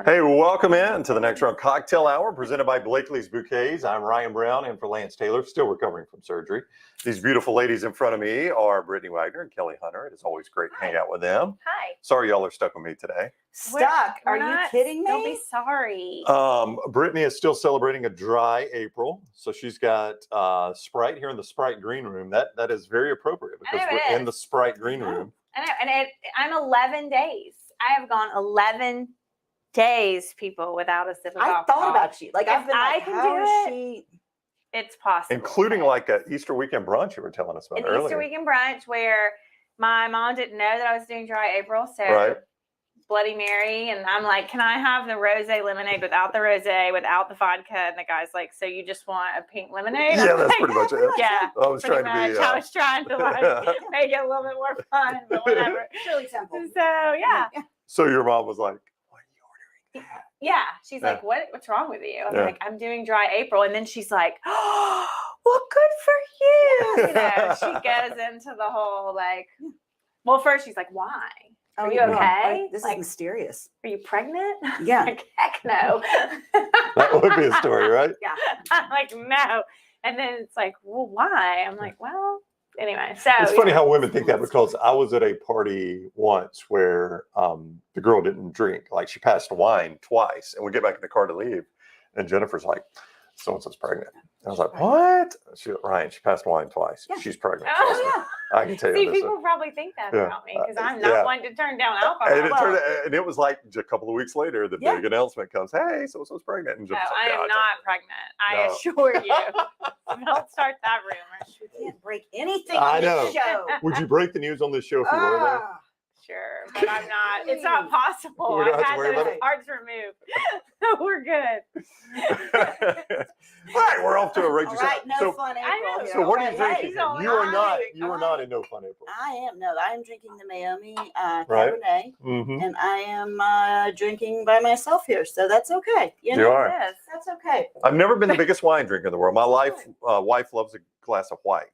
Hey, welcome in to the Next Round Cocktail Hour presented by Blakelys Bouquets. I'm Ryan Brown and for Lance Taylor, still recovering from surgery. These beautiful ladies in front of me are Brittany Wagner and Kelly Hunter. It is always great to hang out with them. Hi. Sorry y'all are stuck with me today. Stuck? Are you kidding me? Don't be sorry. Brittany is still celebrating a dry April. So she's got Sprite here in the Sprite green room. That is very appropriate because we're in the Sprite green room. I know. And I'm 11 days. I have gone 11 days, people, without a sip of alcohol. I thought about you. Like, I've been like, how is she? It's possible. Including like an Easter weekend brunch you were telling us about earlier. Easter weekend brunch where my mom didn't know that I was doing dry April. So Bloody Mary. And I'm like, can I have the rosé lemonade without the rosé, without the vodka? And the guy's like, so you just want a pink lemonade? Yeah, that's pretty much it. Yeah. I was trying to be. I was trying to like make it a little bit more fun, but whatever. Really simple. So, yeah. So your mom was like, what are you ordering? Yeah. She's like, what's wrong with you? I'm like, I'm doing dry April. And then she's like, oh, well, good for you. You know, she goes into the whole like, well, first she's like, why? Are you okay? This is mysterious. Are you pregnant? Yeah. Like, heck no. That would be a story, right? Yeah. I'm like, no. And then it's like, well, why? I'm like, well, anyway. So it's funny how women think that, because I was at a party once where the girl didn't drink. Like, she passed wine twice, and we get back in the car to leave, and Jennifer's like, so-and-so's pregnant. And I was like, what? She passed wine twice. Yeah. She's pregnant. Oh, yeah. I can tell you. See, people probably think that about me because I'm not one to turn down alcohol. And it was like a couple of weeks later, the big announcement comes, hey, so-and-so's pregnant. And I am not pregnant. I assure you. Don't start that rumor. We can't break anything on this show. Would you break the news on this show if you were there? Sure, but I'm not. It's not possible. I've had those parts removed. We're good. All right, we're off to a raging start. No fun April. So what are you drinking? You are not in no fun April. I am. No, I am drinking the Miami Cabernet, and I am drinking by myself here, so that's okay. You are. Yes, that's okay. I've never been the biggest wine drinker in the world. My wife loves a glass of white.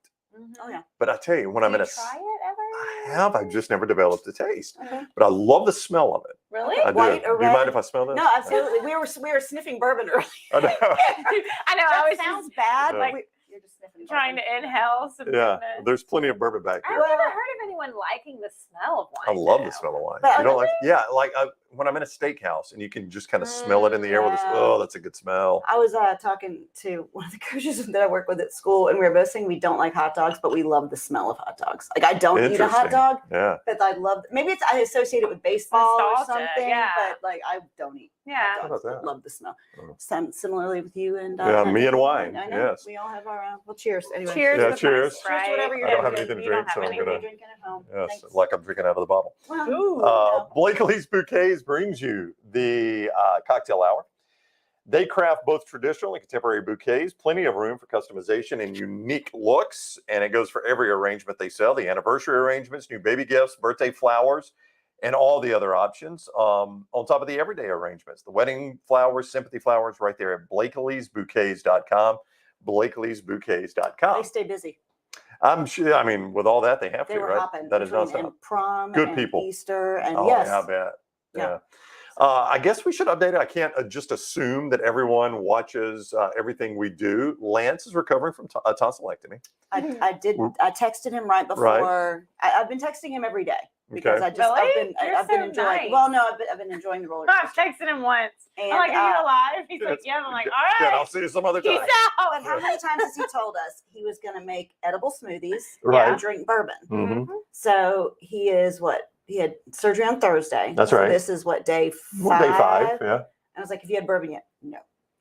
Oh yeah. But I tell you, when I'm in a try it ever? I have. I've just never developed the taste. But I love the smell of it. Really? I do. White or red? Do you mind if I smell this? No, absolutely. We were sniffing bourbon earlier. I know. I know. That sounds bad. Like you're just sniffing trying to inhale some. Yeah. There's plenty of bourbon back here. I've never heard of anyone liking the smell of wine. I love the smell of wine. But you don't like? Yeah, like when I'm in a steakhouse and you can just kind of smell it in the air with this. Oh, that's a good smell. I was talking to one of the coaches that I work with at school, and we were both saying we don't like hot dogs, but we love the smell of hot dogs. Like, I don't eat a hot dog, but I love. Maybe I associate it with baseball or something. But like, I don't eat. Yeah, hot dogs, love the smell. Similarly with you and me and wine. I know. Yes, we all have our. Well, cheers. Anyway. Cheers. Yeah, cheers. Cheers to whatever you're I don't have anything to drink, so I'm gonna. Drinking at home. Yes, Thanks. like I'm drinking out of the bottle. Blakelys Bouquets brings you the cocktail hour. They craft both traditional and contemporary bouquets, plenty of room for customization and unique looks, and it goes for every arrangement they sell, the anniversary arrangements, new baby gifts, birthday flowers, and all the other options, on top of the everyday arrangements, the wedding flowers, sympathy flowers, right there at BlakelysBouquets.com, BlakelysBouquets.com. They stay busy. I'm sure. I mean, with all that, they have they to, were right? Hopping That is nonstop. Prom, good and people. Easter, and yes. I bet. Yeah. I guess we should update it. I can't just assume that everyone watches everything we do. Lance is recovering from a tonsillectomy. I did. I texted him right before. I've been texting him every day because I just I've been enjoying. Nice. Well, no, I've been enjoying the roller coaster. I've texted him once. And, I'm like, are you alive? He's like, yeah. I'm like, all right. I'll see you some other time. Peace out. But how many times has he told us he was going to make edible smoothies and drink bourbon? Mm-hmm. So he is what? He had surgery on Thursday. That's right. This is what, day 5? Day 5, yeah. I was like, have you had bourbon yet? No.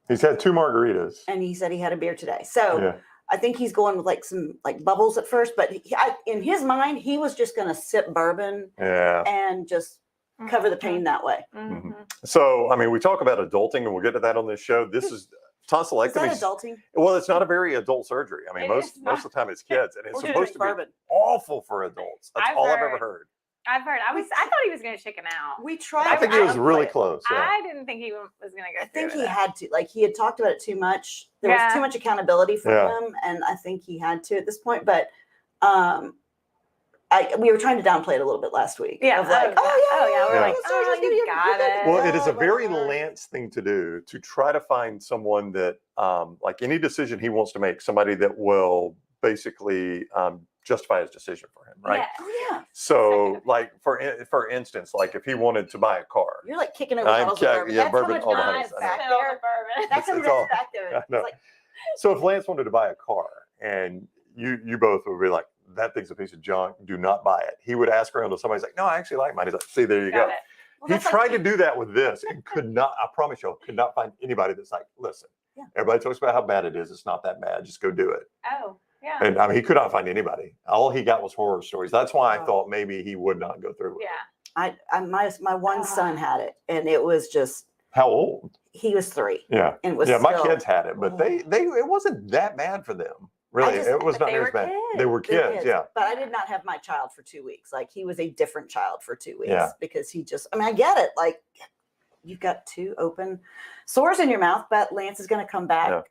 He's had 2 margaritas. And he said he had a beer today. So I think he's going with like some like bubbles at first, but in his mind, he was just going to sip bourbon and just cover the pain that way. Mm-hmm. So, I mean, we talk about adulting, and we'll get to that on this show. This is tonsillectomy. Is that adulting? Well, it's not a very adult surgery. I mean, most of the time it's kids, and it's supposed to be awful for adults. That's all I've ever heard. I've heard. I thought he was going to chicken out. We tried. I think he was really close. Yeah. I didn't think he was going to go. I think he had to. Like, he had talked about it too much. There was too much accountability for him, and I think he had to at this point. But we were trying to downplay it a little bit last week. Yeah. Of like, We're Yeah. like, oh, you got it. Well, it is a very whatever. Lance thing to do to try to find someone that, like any decision he wants to make, somebody that will basically justify his decision for him, right? Yeah. Oh yeah. So, like for instance, like if he wanted to buy a car, You're like kicking over I'm bottles of bourbon. yeah, That's bourbon how much all the wine time. is I back Spill there. the bourbon. That's how It's much all- is back there. I know. It's like, so if Lance wanted to buy a car and you both would be like, that thing's a piece of junk, do not buy it. He would ask around to somebody's like, no, I actually like mine. He's like, see, there you Got go. it. well, He that's like- tried to do that with this and could not, I promise you, could not find anybody that's like, listen, Yeah. everybody talks about how bad it is. It's not that bad. Just go do it. Oh, yeah. And I mean, he could not find anybody. All he got was horror stories. That's why I Oh. thought maybe he would not go through with Yeah. it. my one son had it, and it was just How old? he was 3, Yeah. and it was Yeah, my still- kids had it, but they it wasn't that bad for them. Really, just- it was but not they near were as bad. kids. They were They're kids, yeah. But I did not have my child for 2 weeks. Like he was a different child for 2 weeks Yeah. because he just. I mean, I get it. Like you've got 2 open sores in your mouth, but Lance is going to come back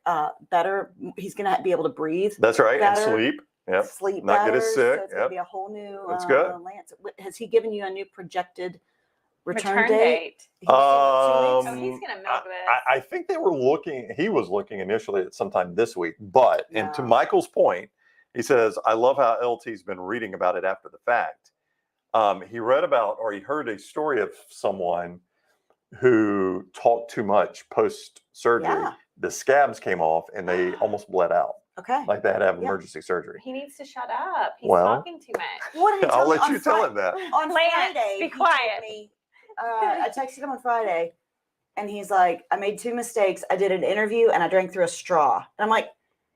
better. He's going to be able to breathe, That's right, better. and sleep. Yep. sleep Not get better. as sick, So it's going yep. to be a whole new That's good. Lance. Has he given you a new projected return Return date? date. He said 2 weeks? Oh, he's gonna milk this. I think they were looking. He was looking initially at sometime this week, but and to No. Michael's point, he says, "I love how LT's been reading about it after the fact." He read about or he heard a story of someone who talked too much post surgery. Yeah. The scabs came off and they almost bled out, Okay. like they had to have Yeah. emergency surgery. He needs to shut up. He's Well- talking too much. What did he I'll tell me let on you tell Fri- him that. On Lance, Friday, be he told quiet. me, I texted him on Friday, and he's like, "I made 2 mistakes. I did an interview and I drank through a straw." And I'm like,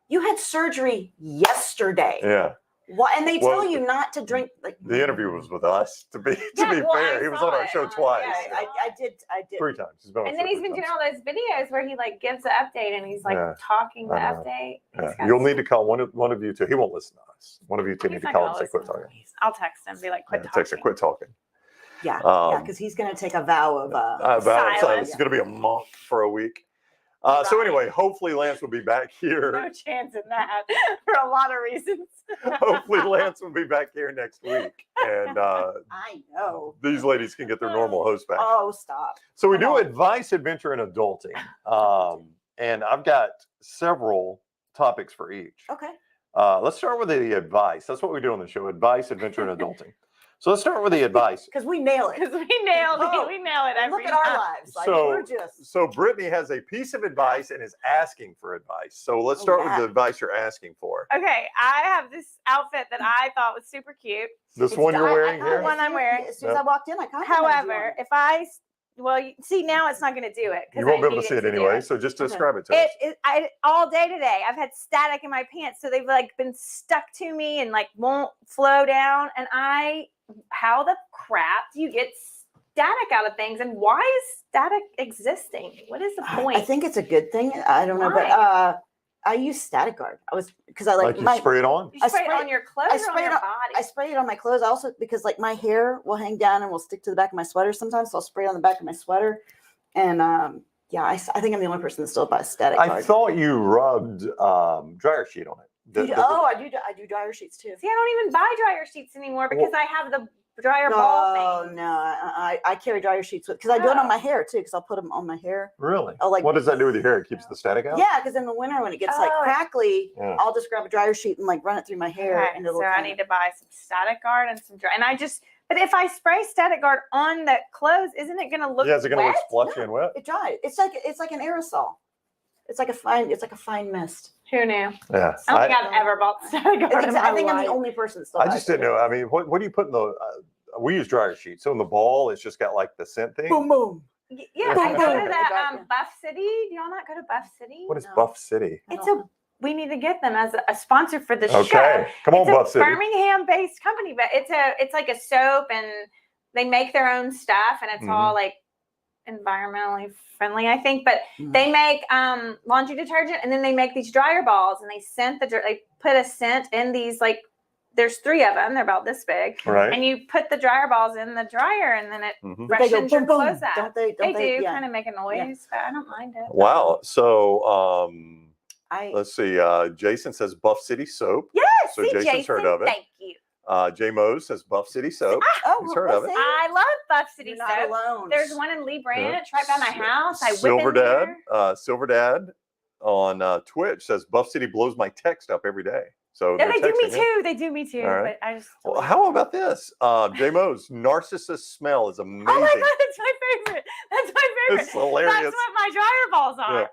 "You had surgery yesterday. Yeah, Why?" And they Well, tell you not to drink. Like the interview was with us. To be Yeah, well, fair, I he was saw on our it. show twice. Yeah, I did. 3 times. He's been on And the then show he's 3 been doing times. all those videos where he like gives the update and he's like Yeah, talking the I know. update. Yeah. He's got You'll need to call one of you two. He won't listen to us. One of you two He's need to not call gonna him and say, quit listen. talking. I'll text him, be like, quit Yeah, talking. text her, quit talking. Yeah, Um, because he's going to take a vow of. Silence. It's going to be a month for a week. So Right. anyway, hopefully Lance will be back here. No chance in that for a lot of reasons. Hopefully Lance will be back here next week. And I know. these ladies can get their normal host back. Oh, stop. So we come do on. advice, adventure, and adulting. And I've got several topics for each. Okay. Let's start with the advice. That's what we do on the show, advice, adventure, and adulting. So let's start with the advice. Because we nail it. Because we nailed Oh, it. We nail it And every look at our time. lives. Like So- we're just. So Brittany has a piece of advice and is asking for advice. So let's Oh, start yeah. with the advice you're asking for. Okay, I have this outfit that I thought was super cute. This It's one you're di- wearing I here? The one I'm wearing. As soon as Yep. I walked in, I complimented you on However, it. if I, well, you see now it's not going to do it. 'cause You won't I be able to need see it do anyway. So just Okay. describe it to us. All day today, I've had static in my pants, so they've like been stuck to me and like won't flow down. And how the crap do you get static out of things? And why is static existing? What is the point? I think it's a good thing. I don't know, but Why? I use Static Guard. Because I Like like you my spray it on? you I spray it spray on your clothes I or on spray it your on- body? I spray it on my clothes. I also because like my hair will hang down and will stick to the back of my sweater sometimes, so I'll spray it on the back of my sweater. And yeah, I think I'm the only person that still buys Static I Guard. thought you rubbed dryer sheet on it. I do dryer sheets too. See, I don't even buy dryer sheets anymore because I have the dryer ball Oh thing. no, I carry dryer sheets because I do it on my hair too because I'll put them on my hair. Really? Oh, like- What does that do with your hair? It keeps the static out? Yeah, because in the winter when it gets like Oh. crackly, Yeah. I'll just grab a dryer sheet and like run it through my hair Okay, and it'll. so I kinda- need to buy some Static Guard and some dry. And but if I spray Static Guard on the clothes, isn't it going to look Yeah, is it going to wet? look splashy and wet? It dries. It's like an aerosol. It's like a fine mist. Who knew? Yeah. I don't think I've ever bought Static Guard in my I think I'm life. the only person that still. I buys just didn't it. know. I mean, what do you put in the? We use dryer sheets. So in the ball, it's just got like the scent thing. Boom boom. Yeah, Boom, I go boom. to that Yeah. Buff City. Do y'all not go to Buff City? What is No. Buff City? It's we need to get them as a sponsor for the show. Okay, come on, It's Buff a City. Birmingham-based company, but it's like a soap, and they make their own stuff, and it's Mhm. all like environmentally friendly, I think. But Mhm. they make laundry detergent, and then they make these dryer balls, and they put a scent in these like. There's 3 of them. They're about this big, Right. and you put the dryer balls in the dryer, and then it Mhm. But they go freshens your boom boom. clothes out. Don't they? They do Yeah. kind of make a noise, but I don't mind it. Wow. So I let's see. Jason says Buff City soap. Yes, So see, Jason's Jason, heard of it. thank you. J Mose says Buff City Soap. He's heard of it. I love Buff City You're Soap. not alone. There's one in Lee Branch right by my house. I whip in there. Silver Dad on Twitch says Buff City blows my text up every day. So yeah, they do me too. They do me too. Right. But I just. Well, how about this? J Mose, narcissist smell is amazing. Oh my God, that's my favorite. That's my favorite. It's hilarious. That's what my dryer balls are.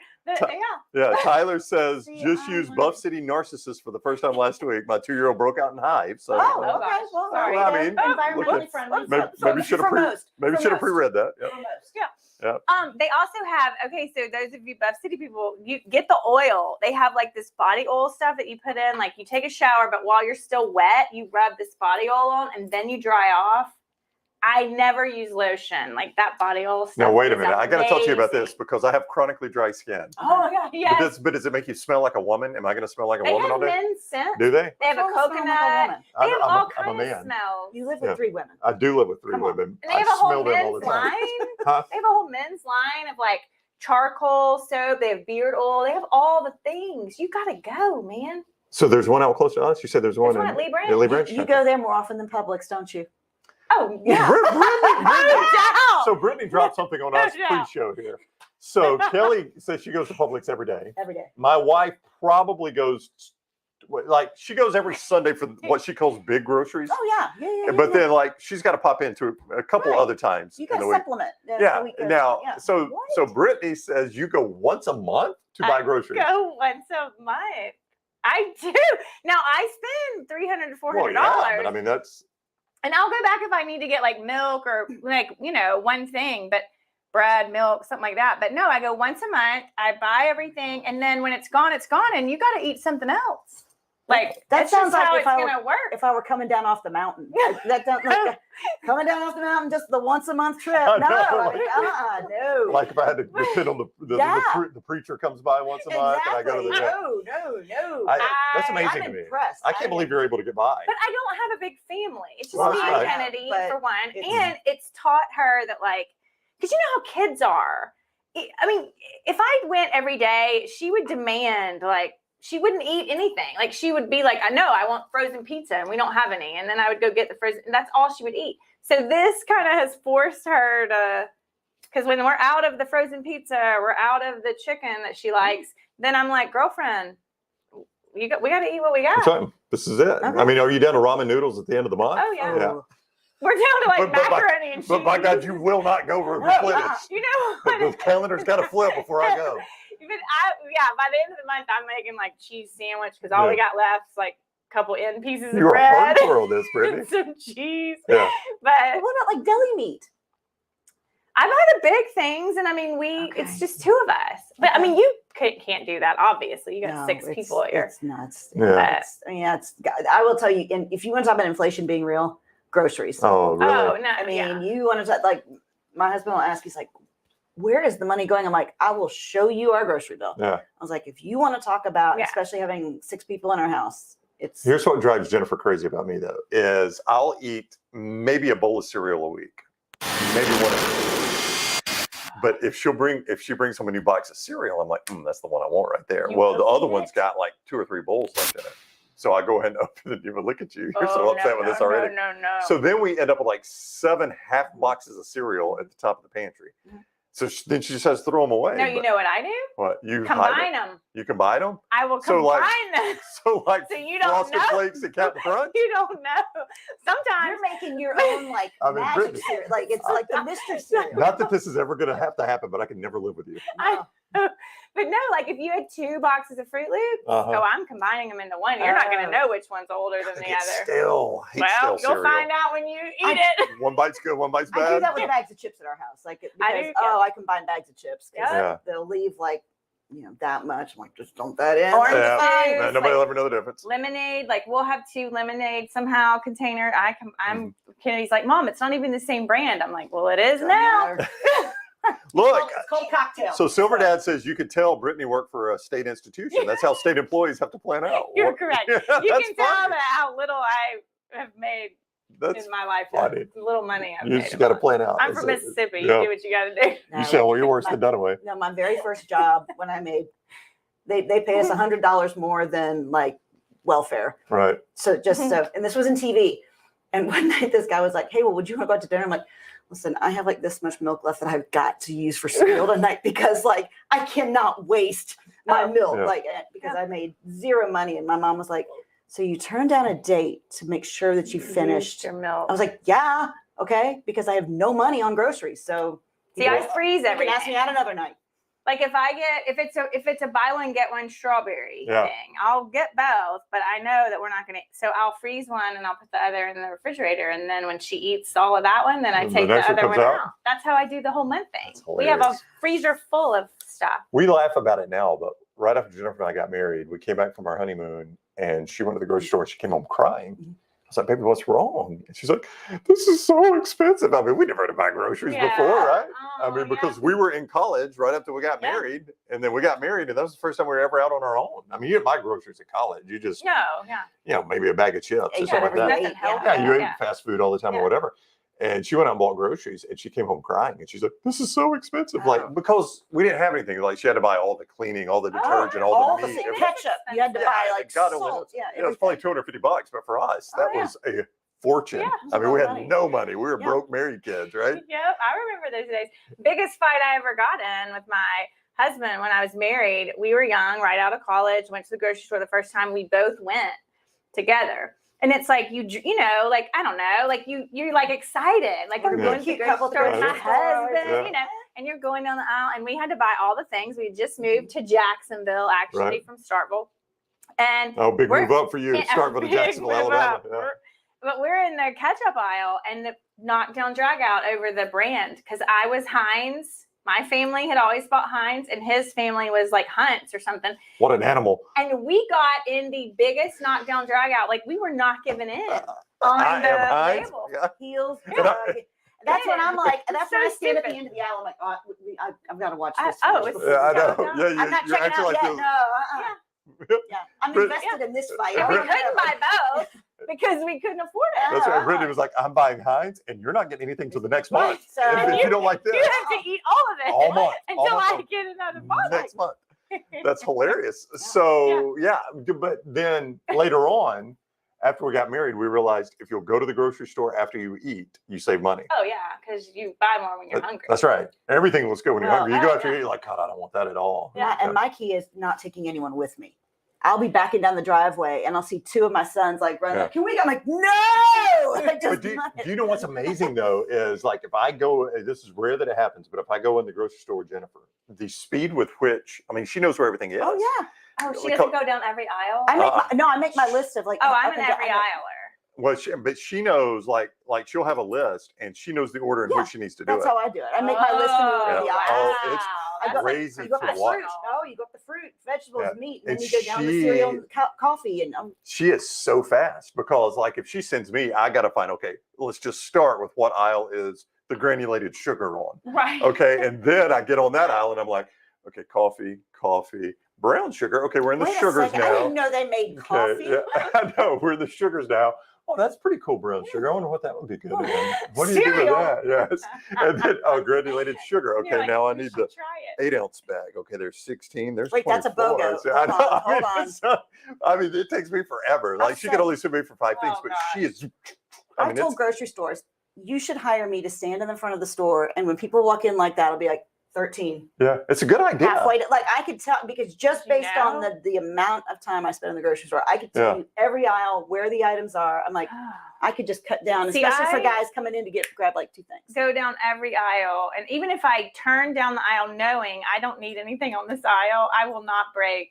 Yeah. Tyler says just use Buff City narcissist for the first time last week. My 2-year-old broke out in hives. So, okay. Well, sorry. I mean, environmentally friendly. maybe should have pre-read that. Yeah. They also have, so those of you Buff City people, you get the oil. They have like this body oil stuff that you put in, like you take a shower, but while you're still wet, you rub this body oil on and then you dry off. I never use lotion, like that body oil stuff. Now, wait a minute. I got to talk to you about this because I have chronically dry skin. Oh my God, yes. But does it make you smell like a woman? Am I going to smell like a woman all day? They have men's scent. Do they? They have a coconut. They have all kinds of smells. You live with 3 women. I do live with 3 women. And they have a whole them all men's the time. line. Huh? They have a whole men's line of like charcoal soap. They have beard oil. They have all the things. You got to go, man. So there's one out close to us? You said there's one at Lee Branch. Lee Branch? You go there more often than Publix, don't you? Oh, yeah. Brittany. So Brittany dropped something on us pre-show here. So Kelly says she goes to Publix every day. Every day. My wife probably goes, she goes every Sunday for what she calls big groceries. Oh, yeah. But then, she's got to pop into a couple other times. You got to week. supplement. Yeah. Now, so Brittany says you go once a month to buy groceries. I go once a month. I do. Now, I spend $300 to $400. Well, yeah, but I mean, that's... And I'll go back if I need to get like milk or one thing, but bread, milk, something like that. But no, I go once a month, I buy everything. And then when it's gone, and you got to eat something else. Like that sounds like it's going to work. If I were coming down off the mountain, coming down off the mountain, just the once a month trip. No. Like if I had to depend on the preacher comes by once a month and I go to the No. That's amazing to me. Impressed. I can't believe you're able to get by. But I don't have a big family. It's just me and Kennedy for one, and it's taught her that because you know how kids are. I mean, if I went every day, she would demand she wouldn't eat anything. She would be like, I know, I want frozen pizza and we don't have any. And then I would go get the frozen, and that's all she would eat. So this kind of has forced her to, because when we're out of the frozen pizza, we're out of the chicken that she likes, then I'm like, girlfriend, we got to eat what we got. This is it. Okay. I mean, are you down to ramen noodles at the end of the month? Oh, yeah. We're down to macaroni and cheese. But my God, you will not go replenish. You know what? The calendar's got to flip before I go. By the end of the month, I'm making cheese sandwich because all we got left is a couple end pieces of You're bread. You're a hardcore on this, Brittany. Some cheese. Yeah. But what about deli meat? I buy the big things, and I mean, it's just 2 of us. But I mean, you can't do that, obviously. You got 6 people here. It's nuts. Yeah. I will tell you, and if you want to talk about inflation being real, groceries. Oh, really? Oh, no. I mean, you want to talk, my husband will ask, he's like, where is the money going? I'm like, I will show you our grocery bill. Yeah. I was like, if you want to talk about, especially having 6 people in our house, Here's what drives Jennifer crazy about me, though, is I'll eat maybe a bowl of cereal a week, maybe one a week. But if she brings home a new box of cereal, I'm like, that's the one I want right there. Well, the other one's got 2 or 3 bowls left in it. So I go ahead and open it and look at you. You're so upset with this already. No. So then we end up with 7 half boxes of cereal at the top of the pantry. So then she just has to throw them away. No, you know what I do? What? You combine them. You combine them? I will combine them. So you don't Frosted know. Flakes and Captain Crunch? You don't know. Sometimes you're making your own magic cereal. It's like the Mr. cereal. Not that this is ever going to have to happen, but I can never live with you. But no, if you had 2 boxes of Fruit Loops, I'm combining them into one. You're not going to know which one's older than the other. You'll find out when you eat it. One bite's good, one bite's bad. I do that with bags of chips at our house. I combine bags of chips because they'll leave that much. I'm like, just dump that in. Orange nobody will ever know the difference. Lemonade, we'll have 2 lemonade somehow container. Kennedy's like, Mom, it's not even the same brand. I'm like, well, it is now. Look, it's called cocktail. So Silver Dad says you could tell Brittany worked for a state institution. That's how state employees have to plan out. You're correct. You can tell that how little I have made in my life. Funny. Little money I've made. You just got to plan out. I'm from Mississippi. You do what you got to do. You say, well, you're worse than Dunaway. No, my very first job when I made, they pay us $100 more than welfare. Right. So and this was in TV. And one night this guy was like, hey, well, would you want to go out to dinner? I'm like, listen, I have like this much milk left that I've got to use for cereal tonight because like I cannot waste my milk because I made zero money. And my mom was like, so you turned down a date to make sure that you finished your milk. I was like, yeah, okay, because I have no money on groceries. So I freeze everything. You can ask me out another night. Like if it's a buy one get one strawberry thing, I'll get both, but I know that we're not gonna. So I'll freeze one and I'll put the other in the refrigerator, and then when she eats all of that one, then I take the other one out. That's how I do the whole month thing. We have a freezer full of stuff. We laugh about it now, but right after Jennifer and I got married, we came back from our honeymoon, and she went to the grocery store. She came home crying. I was like, baby, what's wrong? And she's like, this is so expensive. I mean, we never had to buy groceries before, right? I mean, because we were in college right after we got married, and then we got married, and that was the first time we were ever out on our own. I mean, you didn't buy groceries in college. You just, maybe a bag of chips or something like that. You ate fast food all the time or whatever. And she went out and bought groceries, and she came home crying, and she's like, this is so expensive. Like, because we didn't have anything. Like, she had to buy all the cleaning, all the detergent, all the meat. Ketchup. You had to buy, like, salt. It was probably $250, but for us, that was a fortune. I mean, we had no money. We were broke married kids, right? Yep, I remember those days. Biggest fight I ever got in with my husband when I was married. We were young, right out of college, went to the grocery store the first time. We both went together. And it's like, you know, like, I don't know, like you're like excited. Like you're going to the grocery store with my husband, you know, and you're going down the aisle. And we had to buy all the things. We had just moved to Jacksonville, actually, from Starkville. And big move up for you, Starkville to Jacksonville, Alabama. But we're in the ketchup aisle and the knockdown drag out over the brand because I was Heinz. My family had always bought Heinz, and his family was like Hunt's or something. What an animal. And we got in the biggest knockdown drag out. Like, we were not giving in on the table. Heels. That's when I'm like, that's when I stand at the end of the aisle. I'm like, oh, I've got to watch this. I know. I'm not checking out yet. No. I'm invested in this fight. We couldn't buy both because we couldn't afford it. That's right. Brittany was like, I'm buying Heinz, and you're not getting anything till the next month. So, if you don't like this. You have to eat all of it all month, until I get another month. Next month. That's hilarious. So, but then later on, after we got married, we realized if you'll go to the grocery store after you eat, you save money. Oh, yeah, because you buy more when you're hungry. That's right. Everything looks good when you're hungry. You go after you eat, you're like, God, I don't want that at all. And my key is not taking anyone with me. I'll be backing down the driveway and I'll see two of my sons like running. Like, can we go? I'm like, no. But do you know what's amazing though is like if I go, this is rare that it happens, but if I go in the grocery store with Jennifer, the speed with which, I mean, she knows where everything is. Oh yeah. Oh, she doesn't go down every aisle. I make my list of like. Oh, I'm an every ailer. Well, but she knows like she'll have a list and she knows the order in which she needs to do it. That's how I do it. I make my list in the order of the aisle. Oh, it's crazy to watch. You go up the fruit, vegetables, meat, and then you go down the cereal, and coffee, and she is so fast because like if she sends me, I gotta find let's just start with what aisle is the granulated sugar on. Right. Okay, and then I get on that aisle and I'm like, okay, coffee, brown sugar. Okay, we're in the sugars now. I didn't know they made coffee. Yeah, I know we're in the sugars now. Oh, that's pretty cool, brown sugar. I wonder what that would be good. What do you do with that? Yes. And then, granulated sugar. Okay, like, now I need the 8-ounce bag. Okay, there's 16. There's 24. That's a BOGO. Hold on. I mean, it takes me forever. Like, she could only send me for 5 things, but she is. I told grocery stores, you should hire me to stand in the front of the store, and when people walk in like that, I'll be like, 13. Yeah, it's a good idea. Halfway to, like I could tell because just based on the amount of time I spend in the grocery store, I could tell you every aisle where the items are. I'm like, I could just cut down, especially for guys coming in to grab like 2 things. Go down every aisle, and even if I turn down the aisle knowing I don't need anything on this aisle, I will not break.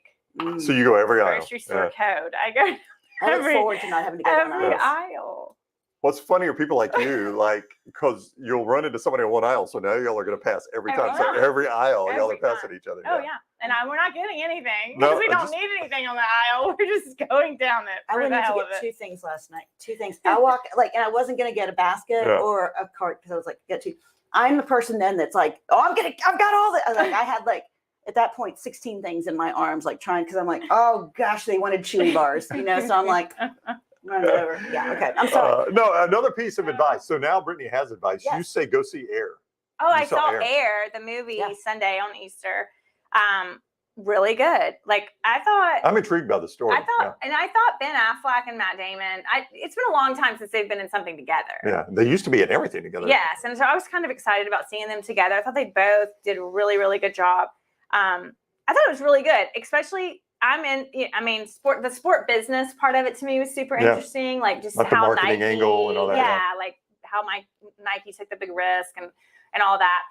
So you go every aisle. Grocery store code. I go. I look forward to not having to go down every aisle. What's funny are people like you, like, because you'll run into somebody on one aisle, so now y'all are going to pass every time. So every aisle, y'all are passing each other. Oh, yeah. And we're not getting anything because we don't need anything on the aisle. We're just going down it. I went in to get 2 things last night. 2 things. I walk, and I wasn't going to get a basket or a cart because I was like, get 2. I'm the person then that's like, I've got all the, like, I had like, at that point, 16 things in my arms, like trying, because I'm like, oh gosh, they wanted chewy bars, so I'm like, whatever. Yeah, okay. I'm sorry. No, another piece of advice. So now Brittany has advice. Yes. You say go see Air. Oh, I saw Air, the movie Sunday on Easter. really good. Like I'm intrigued by the story. I thought Ben Affleck and Matt Damon, it's been a long time since they've been in something together. Yeah, they used to be in everything together. Yes, and so I was kind of excited about seeing them together. I thought they both did a really, really good job. I thought it was really good, especially the sport business part of it to me was super interesting. Like just how the marketing Nike, angle and all that. Yeah, like how Nike took the big risk and all that.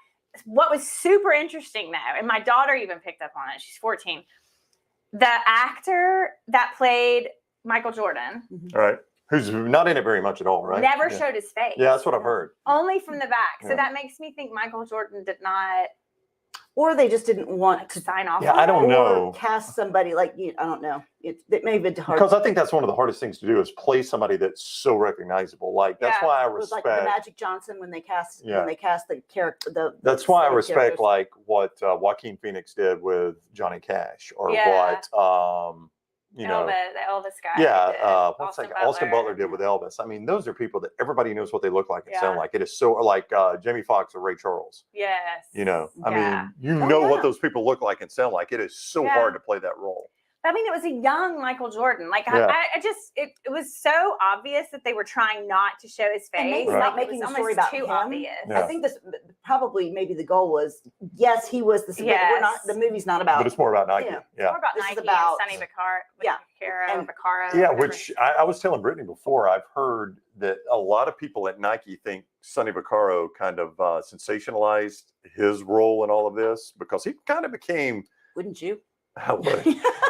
What was super interesting though, and my daughter even picked up on it. She's 14. The actor that played Michael Jordan, all right, who's not in it very much at all, right? Never showed his face. Yeah, that's what I've heard. Only from the back. So that makes me think Michael Jordan did not. Or they just didn't want to sign off. Yeah, I don't know. Cast somebody like you. I don't know. It may have been hard. Because I think that's one of the hardest things to do is play somebody that's so recognizable. Like that's why I respect. It was like the Magic Johnson when they cast the character. That's why I respect like what Joaquin Phoenix did with Johnny Cash, or what the Elvis guy. Yeah, Austin Butler did with Elvis. I mean, those are people that everybody knows what they look like and sound like. It is so like Jamie Foxx or Ray Charles. Yes. You know, I mean, you know what those people look like and sound like. It is so hard to play that role. I mean, it was a young Michael Jordan. Like, it was so obvious that they were trying not to show his face. Not making the story about too him. Obvious. I think maybe the goal was, yes, he was the. Yes. The movie's not about. But it's more about Nike. Yeah. It's more about Nike and Sonny Vaccaro. Yeah, which I was telling Brittany before. I've heard that a lot of people at Nike think Sonny Vaccaro kind of sensationalized his role in all of this because he kind of became. Wouldn't you? I would.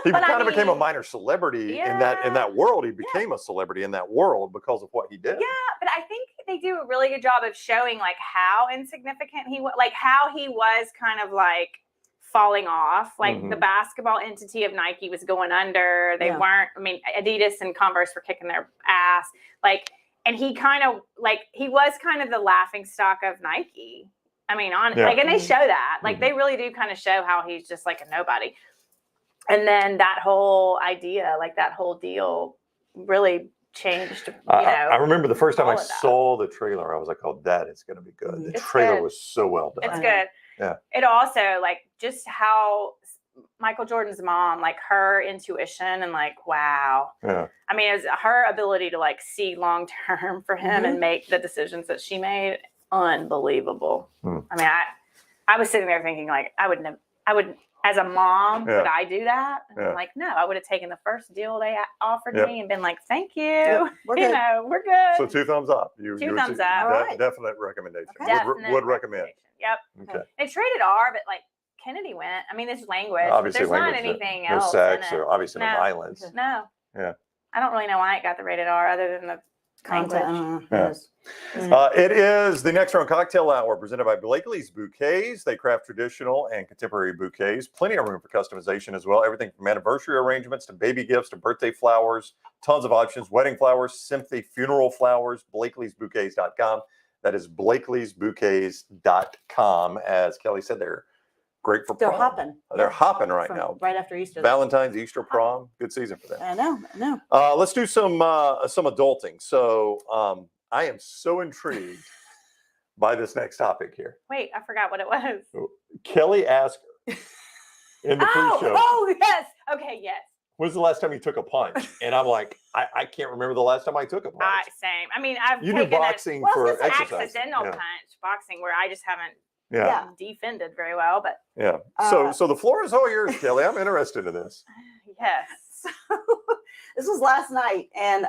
He kind of became a minor celebrity in that world. He became a celebrity in that world because of what he did. Yeah, but I think they do a really good job of showing like how insignificant he was, like how he was kind of like falling off. Like the basketball entity of Nike was going under. They weren't. I mean, Adidas and Converse were kicking their ass. Like, and he kind of he was kind of the laughing stock of Nike. I mean, and they show that. Like, they really do kind of show how he's just like a nobody. And then that whole idea, like that whole deal really changed. I remember the first time I saw the trailer, I was like, oh, that is going to be good. The trailer was so well done. It's good. Yeah. It also, like, just how Michael Jordan's mom, like her intuition and like, wow. Yeah. I mean, it was her ability to like see long term for him and make the decisions that she made. Unbelievable. I mean, I was sitting there thinking like, I would as a mom, would I do that? And I'm like, no, I would have taken the first deal they offered me and been like, thank you. Yep. We're good. So 2 thumbs up. Two thumbs up. Definite recommendation. Okay. Would recommend. Yep. Okay. It's rated R, but like Kennedy went. I mean, there's language. Obviously, there's not anything no else. Sex or obviously no violence. No. Yeah. I don't really know why it got the rated R other than the language. It is the Next Round Cocktail Hour presented by Blakelys Bouquets. They craft traditional and contemporary bouquets. Plenty of room for customization as well. Everything from anniversary arrangements to baby gifts to birthday flowers. Tons of options. Wedding flowers, sympathy, funeral flowers. BlakelysBouquets.com. That is BlakelysBouquets.com. As Kelly said, they're great for prom. They're hopping. They're hopping right now. Right after Easter. Valentine's, Easter, prom. Good season for them. I know. Let's do some adulting. So I am so intrigued by this next topic here. Wait, I forgot what it was. Kelly asked her in the pre-show. Oh, yes. Okay, yes. When's the last time you took a punch? And I'm like, I can't remember the last time I took a punch. Same. I mean, I've taken do boxing for exercise. Accidental punch boxing where I just haven't defended very well, but so the floor is all yours, Kelly. I'm interested in this. Yes. So, this was last night, and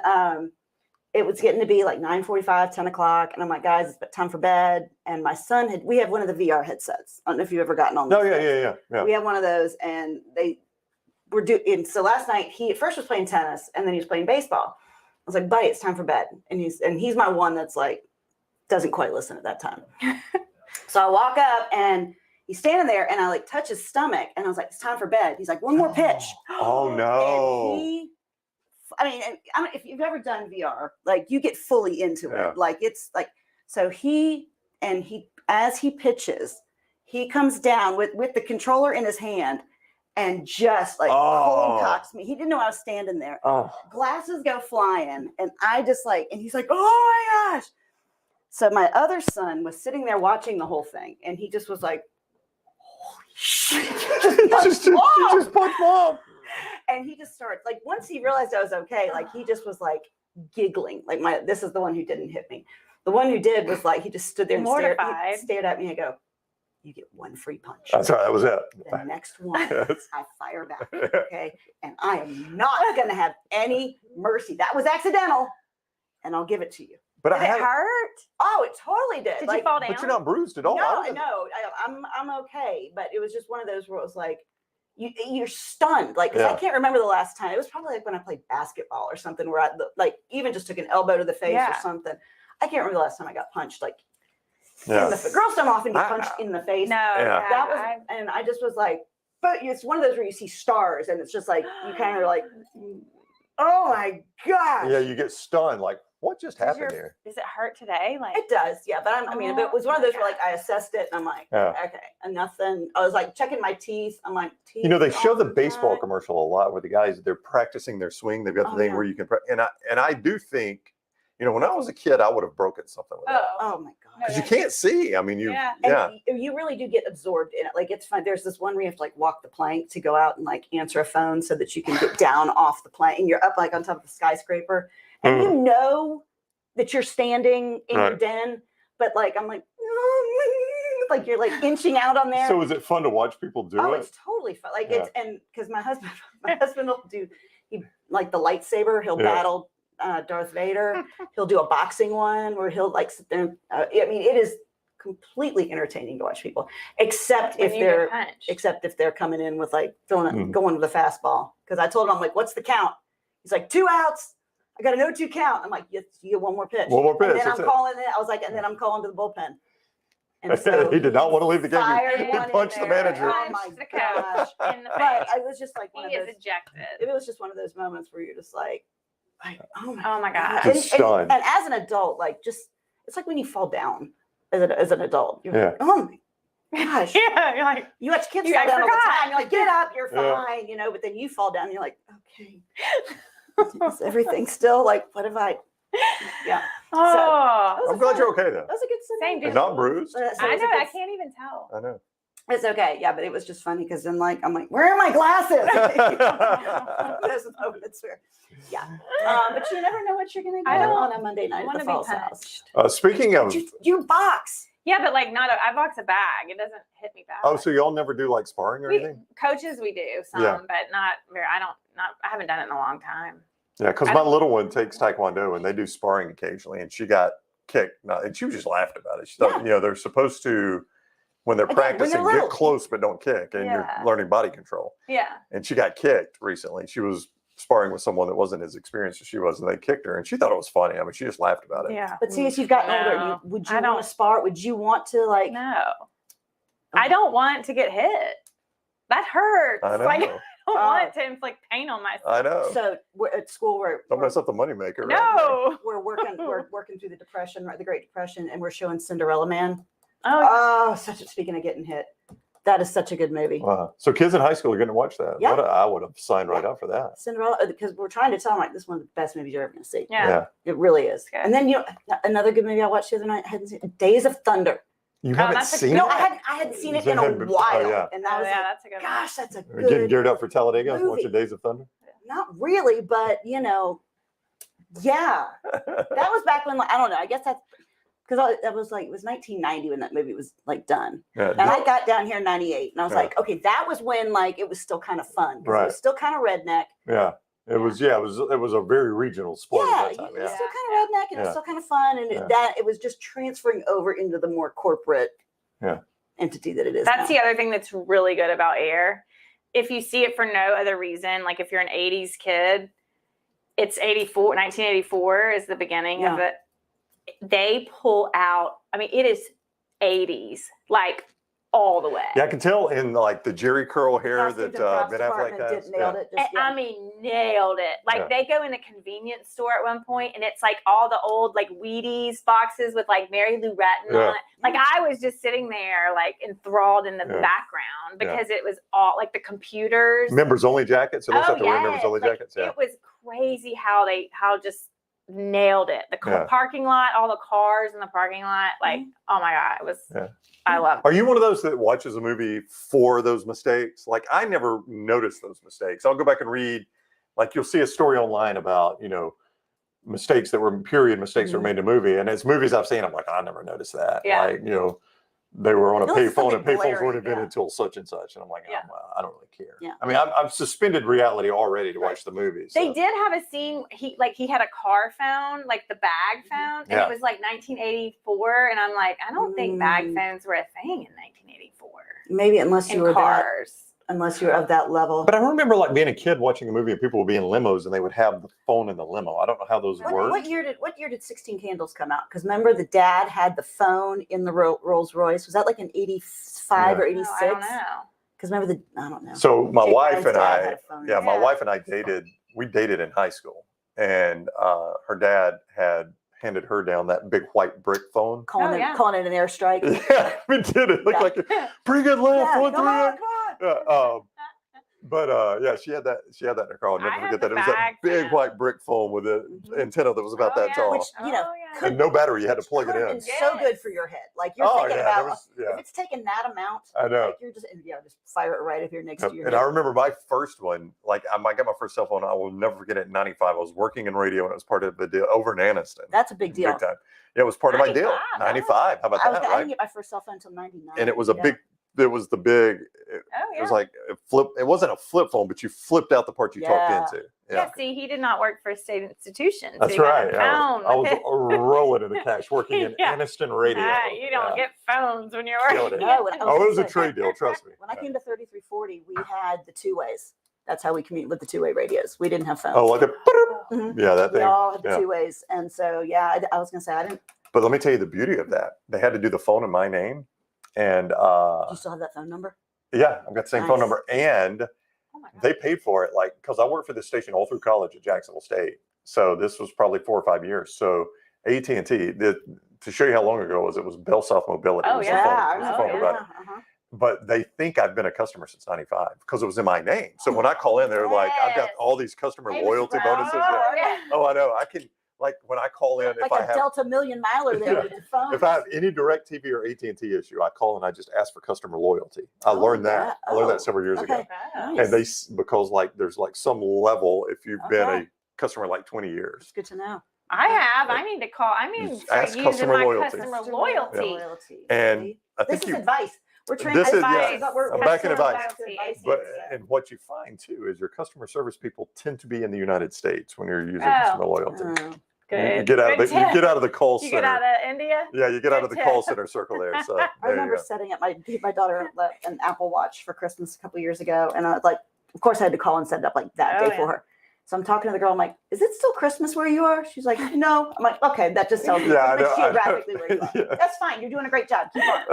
it was getting to be like 9:45, 10 o'clock, and I'm like, guys, it's time for bed. And my son we have one of the VR headsets. I don't know if you've ever gotten on. No, yeah. We have one of those, and they were doing. So last night he at first was playing tennis, and then he was playing baseball. I was like, buddy, it's time for bed, and he's my one that's like doesn't quite listen at that time. So I walk up and he's standing there and I like touch his stomach and I was like, it's time for bed. He's like, one more pitch. Oh no. And if you've ever done VR, like you get fully into it. Like it's like, so as he pitches, he comes down with the controller in his hand and just like cold cocks me. He didn't know I was standing there. Glasses go flying and I just like, and he's like, oh my gosh. So my other son was sitting there watching the whole thing, and he just was like, "Holy shit!" she She just punched mom. And he just started, like, once he realized I was okay, like, he just was like giggling. Like, this is the one who didn't hit me. The one who did was like, he just stood there and stared at me and go, you get one free punch. That's right. That was it. The next one, I fire back. Okay. And I am not going to have any mercy. That was accidental. And I'll give it to you. But did it hurt? Oh, it totally did. Did you fall down? But you're not bruised at all. No, I'm okay. But it was just one of those where it was like, you're stunned. Like, because I can't remember the last time. It was probably like when I played basketball or something where I like even just took an elbow to the face or something. I can't remember the last time I got punched. Like, girls don't often get punched in the face. No, that was, and I just was like, but it's one of those where you see stars, and it's just like you kind of like, oh my gosh. Yeah, you get stunned. Like, what just happened here? Does it hurt today? Like it does, yeah. But I mean, it was one of those where like I assessed it, and I'm like, okay, and nothing. I was like checking my teeth. I'm like, teeth. You know, they show the baseball commercial a lot where the guys they're practicing their swing. They've got the thing where you can, and I do think. You know, when I was a kid, I would have broken something with that. Oh my God. Because you can't see. I mean, you really do get absorbed in it. Like, it's fun. There's this one where you have to like walk the plank to go out and like answer a phone so that you can get down off the plank, and you're up like on top of the skyscraper, and you know that you're standing in your den, but like I'm like you're like inching out on there. So is it fun to watch people do it? Oh, it's totally fun. Like it's, and because my husband will do like the lightsaber. He'll battle Darth Vader. He'll do a boxing one where he'll like sit there. I mean, it is completely entertaining to watch people, except if they're coming in with like going with a fastball. Because I told him, I'm like, what's the count? He's like, 2 outs. I got a 0-2 count. I'm like, you get one more pitch. One more pitch. And then I'm calling it. I was like, and then I'm calling to the bullpen. And so he did not want to leave the game. He punched the manager. Oh my gosh! But it was just like one of those. Ejected. It was just one of those moments where you're just like oh my god! And as an adult, like it's like when you fall down as an adult. You're like, oh my gosh! Yeah, you're like you watch kids fall down all the time. You're like, get up, you're fine, you know. But then you fall down, and you're like, okay, is everything still like? What have I? Yeah. Oh, so, I'm glad you're okay though. That was a good Sunday. And not bruised. I know. I can't even tell. I know. It's okay, yeah, but it was just funny because then, like, I'm like, where are my glasses? There's moments where, but you never know what you're gonna get on a Monday night at the Falls House. Speaking of, you box. Yeah, but like I box a bag. It doesn't hit me back. Oh, so y'all never do like sparring or anything? Coaches, we do some, but not very. I haven't done it in a long time. Yeah, because my little one takes Taekwondo and they do sparring occasionally, and she got kicked, and she was just laughing about it. She thought, they're supposed to. When they're practicing, get close but don't kick, and you're learning body control. Yeah. And she got kicked recently. She was sparring with someone that wasn't as experienced as she was, and they kicked her, and she thought it was funny. I mean, she just laughed about it. Yeah. But see, as you've gotten older, would you want to spar? Would you want to like? No. I don't want to get hit. That hurts. I know. Like, I don't want to inflict pain on myself. I know. So we're at school. Don't mess up the moneymaker. Right? No. We're working through the Depression, right? The Great Depression, and we're showing Cinderella Man. Speaking of getting hit, that is such a good movie. Wow. So kids in high school are going to watch that. Yeah. I would have signed right up for that. Cinderella, because we're trying to tell them like this is one of the best movies you're ever going to see. Yeah. It really is. Good. And then another good movie I watched the other night, I hadn't seen Days of Thunder. You haven't seen it? No, I hadn't seen it in a while. And that was that's a good one. Gosh, that's a good Getting geared up for Talladega, watching Days of Thunder? Not really, but that was back when, I don't know, I guess that's because it was 1990 when that movie was like done. Yeah. And I got down here in 98 and I was like, okay, that was when like it was still kind of fun. Right. It was still kind of redneck. Yeah. It was a very regional sport at that time. It was still kind of redneck and it was still kind of fun. And it was just transferring over into the more corporate entity that it is. That's the other thing that's really good about Air. If you see it for no other reason, like if you're an 80s kid, it's 1984 is the beginning of it. They pull out, I mean, it is 80s, like all the way. Yeah, I can tell in like the Jerry curl hair that Ben Affleck has. I mean, nailed it. Like they go in a convenience store at one point and it's like all the old like Wheaties boxes with like Mary Lou Retton on it. Like I was just sitting there like enthralled in the background because it was all like the computers. Members only jackets. So let's have to wear members only jackets. Yeah. It was crazy how just nailed it. The parking lot, all the cars in the parking lot, like, oh my God, it was, I love it. Are you one of those that watches a movie for those mistakes? Like, I never noticed those mistakes. I'll go back and read, like, you'll see a story online about, you know, mistakes that were mistakes that were made in a movie. And as movies I've seen, I'm like, I never noticed that. Yeah. Like, you know, they were on a payphone and payphones blaring, weren't invented until such and such. And I'm like, I don't really care. Yeah. I mean, I'm suspended reality already to watch the movie. So. They did have a scene, he had a car found, like the bag found, and it was like 1984. And I'm like, I don't think bag phones were a thing in 1984. Maybe unless you were cars. Unless you're of that level. But I remember like being a kid watching a movie and people would be in limos and they would have the phone in the limo. I don't know how those work. What year did 16 Candles come out? Because remember the dad had the phone in the Rolls Royce. Was that like in 85 or 86? I don't know. Because remember I don't know. So my wife and I, my wife and I dated. We dated in high school, and her dad had handed her down that big white brick phone. Calling it an airstrike. Yeah, we did. It looked like a pretty good laugh. Come on. But she had that in her car. I'll never forget that. It was that big white brick phone with an antenna that was about that tall. Which, you know, and no battery. You had to plug it in. It's so good for your head. Like you're thinking about if it's taking that amount. I know. Like you're just fire it right up here next to your And head. I remember my first one. Like I got my first cell phone. I will never forget it. In '95, I was working in radio and it was part of the deal over in Anniston. That's a big deal. Big time. Yeah, it was part of my deal. 95. How about that? I didn't get my first cell phone until 99. And it was a big. It was the big. It was like a flip. It wasn't a flip phone, but you flipped out the part you talked into. Yeah. See, he did not work for a state institution. That's so right. I was rolling in the cash, working in Anniston radio. You don't get phones when you're working. No, it was a trade deal. Trust me. When I came to 3340, we had the two ways. That's how we commuted with the two-way radios. We didn't have phones. Oh, like a yeah, that thing. We all had the two ways, and so I was gonna say I didn't. But let me tell you the beauty of that. They had to do the phone in my name, and do you still have that phone number? Yeah, I've got the same phone number, and they paid for it. Like because I worked for this station all through college at Jacksonville State, so this was probably 4 or 5 years. So AT&T, to show you how long ago it was Bell South Mobility. Oh But they think I've been a customer since '95 because it was in my name. So when I call in, they're like, I've got all these customer loyalty bonuses. Oh, I know. I can, like, when I call in, like a Delta Million Miler there with the phone. If I have any DirecTV or AT&T issue, I call and I just ask for customer loyalty. I learned that. I learned that several years ago. Nice. And because like there's like some level if you've been a customer like 20 years. It's good to know. I have. I need to call. I need to start using my customer loyalty. And I think this is advice. We're training advice. I'm back in advice. And what you find too is your customer service people tend to be in the United States when you're using customer loyalty. Good. You get out of the call center. You get out of India? Yeah, you get out of the call center circle there. So I remember setting up my daughter an Apple Watch for Christmas a couple years ago, and I was like, of course I had to call and set it up like that day for her. So I'm talking to the girl. I'm like, "Is it still Christmas where you are?" She's like, "No." I'm like, "Okay, that just tells me geographically where you are. That's fine. You're doing a great job. Keep on.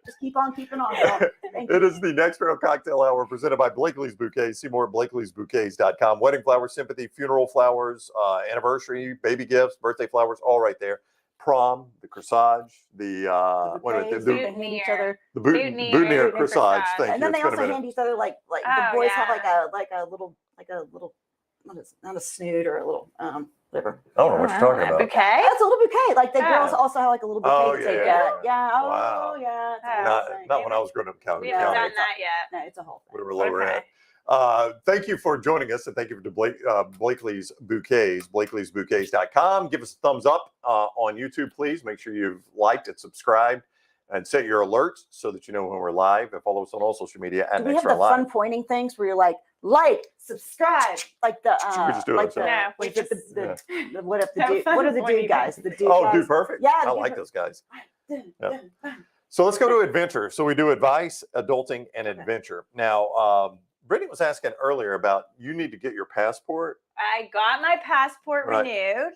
just keep on keeping on." Girl. It is the Next Barrel Cocktail Hour presented by Blakelys Bouquets. See more at BlakelysBouquets.com. Wedding flowers, sympathy, funeral flowers, anniversary, baby gifts, birthday flowers, all right there. Prom, the corsage, the boutonniere corsage. Thank you. And then they also hand each other like the boys have like a little what is not a snood or a little whatever. I don't know what you're talking about. Bouquet? That's a little bouquet. Like the girls also have like a little bouquet to take out. Wow. Yeah. Not when I was growing up in Calgary. We haven't done that yet. No, it's a whole thing. We were lower at. Thank you for joining us, and thank you to Blakelys Bouquets, BlakelysBouquets.com. Give us a thumbs up on YouTube, please. Make sure you've liked and subscribed, and set your alerts so that you know when we're live. And follow us on all social media at Do we Next have the Barrel Live. fun pointing things where you're like, subscribe, like the we just do it like ourselves. what are the dude guys? The dude Oh, guys. Dude Perfect. Yeah, I like those guys. Yeah. So let's go to adventure. So we do advice, adulting, and adventure. Now, Brittany was asking earlier about you need to get your passport. I got my passport renewed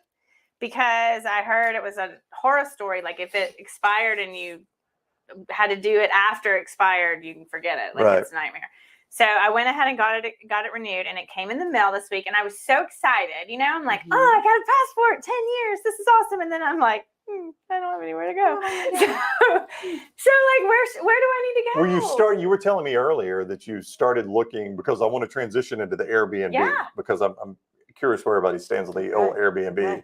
because I heard it was a horror story. Like if it expired and you had to do it after it expired, you can forget it. Like it's a nightmare. So I went ahead and got it renewed, and it came in the mail this week, and I was so excited. You know, I'm like, oh, I got a passport, 10 years. This is awesome. And then I'm like, I don't have anywhere to go. So like, where do I need to go? Well, you were telling me earlier that you started looking because I want to transition into the Airbnb because I'm curious where everybody stands on the old Airbnb.